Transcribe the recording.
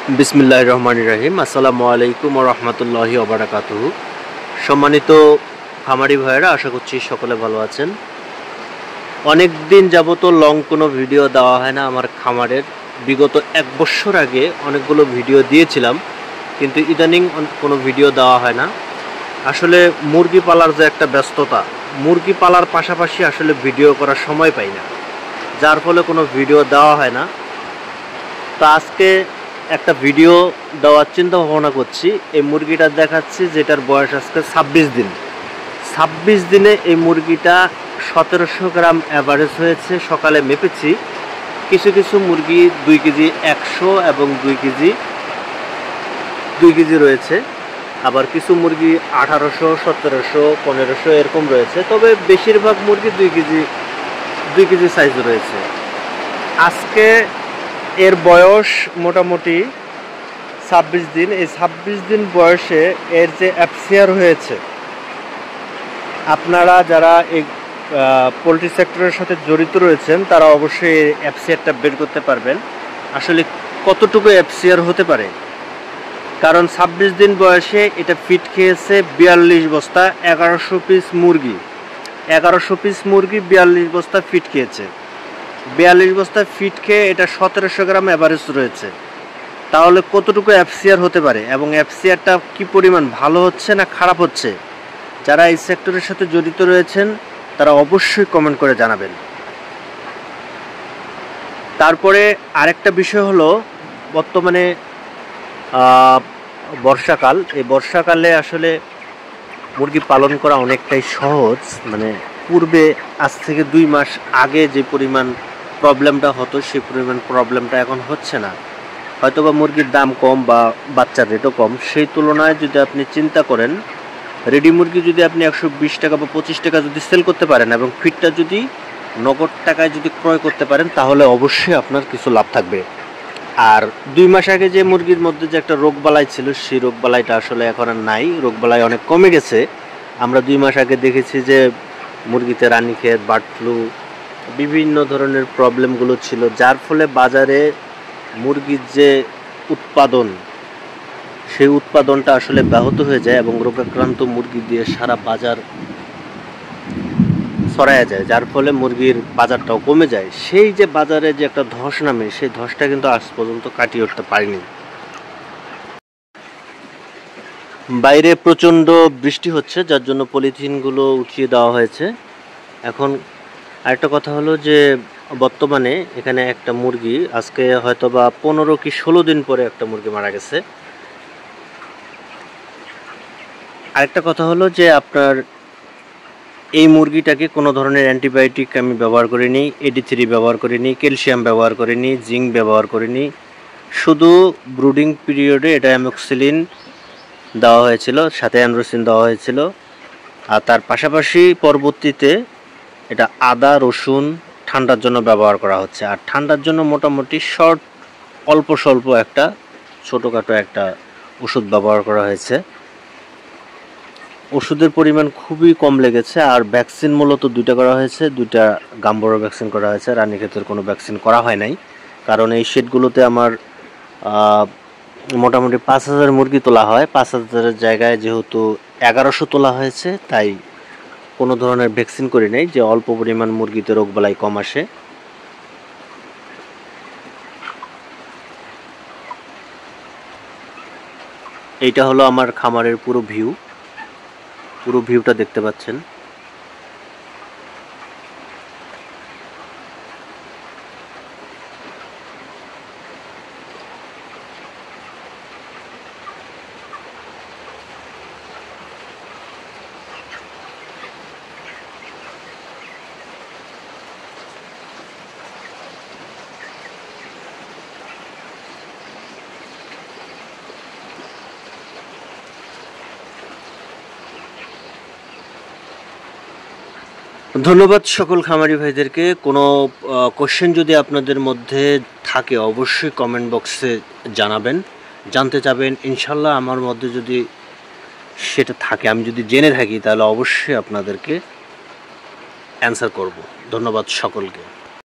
বিসমিল্লাহির রহমানির রহিম। আসসালামু আলাইকুম ওয়া রাহমাতুল্লাহি ওয়া বারাকাতুহু। সম্মানিত খামারি ভাইয়েরা, আশা করছি সকলে ভালো আছেন। অনেক দিন যাবত লং কোনো ভিডিও দেওয়া হয় না আমার খামারের। বিগত 1 বছর আগে অনেকগুলো ভিডিও দিয়েছিলাম, কিন্তু ইদানিং কোনো ভিডিও দেওয়া হয় না। আসলে মুরগি পালার যে একটা ব্যস্ততা, মুরগি পালার পাশাপাশি আসলে ভিডিও করার সময় পাই না, যার ফলে কোনো ভিডিও দেওয়া হয় না। তো আজকে একটা ভিডিও দেওয়ার চিন্তা ভাবনা করছি। এই মুরগিটা দেখাচ্ছি, যেটার বয়স আজকে 26 দিন। 26 দিনে এই মুরগিটা 1700 গ্রাম অ্যাভারেজ হয়েছে। সকালে মেপেছি। কিছু কিছু মুরগি 2 কেজি 100 এবং 2 কেজি রয়েছে। আবার কিছু মুরগি 1800, 1700, 1500 এরকম রয়েছে। তবে বেশিরভাগ মুরগি 2 কেজি সাইজ রয়েছে। আজকে এর বয়স মোটামুটি 26 দিন। এই 26 দিন বয়সে এর যে অ্যাপসিয়ার হয়েছে, আপনারা যারা এই পোলট্রি সেক্টরের সাথে জড়িত রয়েছেন তারা অবশ্যই এই অ্যাপসিয়ারটা বের করতে পারবেন আসলে কতটুকু অ্যাপসিয়ার হতে পারে। কারণ 26 দিন বয়সে এটা ফিট খেয়েছে 42 বস্তা, 1100 পিস মুরগি। 1100 পিস মুরগি 42 বস্তা ফিট খেয়েছে। 42 বস্তা ফিট খেয়ে এটা 1700 গ্রাম অ্যাভারেজ রয়েছে। তাহলে কতটুকু অ্যাপসিয়ার হতে পারে এবং অ্যাপসিয়ারটা কি পরিমাণ ভালো হচ্ছে না খারাপ হচ্ছে, যারা এই সেক্টরের সাথে জড়িত রয়েছেন তারা অবশ্যই কমেন্ট করে জানাবেন। তারপরে আরেকটা বিষয় হলো, বর্তমানে বর্ষাকাল। এই বর্ষাকালে আসলে মুরগি পালন করা অনেকটাই সহজ। মানে পূর্বে আজ থেকে 2 মাস আগে যে পরিমাণ প্রবলেমটা হতো, সেই পরিমাণ প্রবলেমটা এখন হচ্ছে না। হয়তোবা মুরগির দাম কম বা বাচ্চার রেটও কম। সেই তুলনায় যদি আপনি চিন্তা করেন, রেডি মুরগি যদি আপনি 120 টাকা বা 25 টাকা যদি সেল করতে পারেন এবং ফিটটা যদি নগদ টাকায় যদি ক্রয় করতে পারেন, তাহলে অবশ্যই আপনার কিছু লাভ থাকবে। আর 2 মাস আগে যে মুরগির মধ্যে যে একটা রোগবালাই ছিল, সেই রোগবালাইটা আসলে এখন আর নাই। রোগবালাই অনেক কমে গেছে। আমরা 2 মাস আগে দেখেছি যে মুরগিতে রানীক্ষেত, বার্ড ফ্লু, বিভিন্ন ধরনের প্রবলেমগুলো ছিল, যার ফলে বাজারে মুরগির যে উৎপাদন, সেই উৎপাদনটা আসলে ব্যাহত হয়ে যায় এবং রোগাক্রান্ত মুরগি দিয়ে সারা বাজার ছড়ায়া যায়, যার ফলে মুরগির বাজারটাও কমে যায়। সেই যে বাজারে যে একটা ধস নামে, সেই ধসটা কিন্তু আজ পর্যন্ত কাটিয়ে উঠতে পারিনি। বাইরে প্রচণ্ড বৃষ্টি হচ্ছে, যার জন্য পলিথিনগুলো উঠিয়ে দেওয়া হয়েছে। এখন আরেকটা কথা হলো যে বর্তমানে এখানে একটা মুরগি আজকে হয়তো বা 15 কি 16 দিন পরে একটা মুরগি মারা গেছে। আরেকটা কথা হলো যে আপনার এই মুরগিটাকে কোনো ধরনের অ্যান্টিবায়োটিক আমি ব্যবহার করিনি, AD3 ব্যবহার করিনি, ক্যালসিয়াম ব্যবহার করিনি, জিঙ্ক ব্যবহার করিনি। শুধু ব্রুডিং পিরিয়ডে এটা অ্যামোক্সিলিন দেওয়া হয়েছিল, সাথে অ্যান্ড্রোসিন দেওয়া হয়েছিল। আর তার পাশাপাশি পরবর্তীতে এটা আদা রসুন ঠান্ডার জন্য ব্যবহার করা হচ্ছে। আর ঠান্ডার জন্য মোটামুটি অল্প স্বল্প একটা ছোটোখাটো একটা ওষুধ ব্যবহার করা হয়েছে। ওষুধের পরিমাণ খুবই কম লেগেছে। আর ভ্যাকসিন মূলত 2টা করা হয়েছে। 2টা গাম্বরো ভ্যাকসিন করা হয়েছে, রানীক্ষেতের কোনো ভ্যাকসিন করা হয় নাই। কারণ এই শেডগুলোতে আমার মোটামুটি 5000 মুরগি তোলা হয়। 5000-এর জায়গায় যেহেতু 1100 তোলা হয়েছে, তাই কোনো ধরনের ভ্যাকসিন করি নাই, যে অল্প পরিমাণ মুরগিতে রোগবালাই কম আসে। এইটা হলো আমার খামারের পুরো ভিউটা দেখতে পাচ্ছেন। ধন্যবাদ সকল খামারি ভাইদেরকে। কোনো কোশ্চেন যদি আপনাদের মধ্যে থাকে অবশ্যই কমেন্ট বক্সে জানাবেন, জানতে চাবেন। ইনশাল্লাহ আমার মধ্যে যদি সেটা থাকে, আমি যদি জেনে থাকি, তাহলে অবশ্যই আপনাদেরকে অ্যান্সার করব। ধন্যবাদ সকলকে।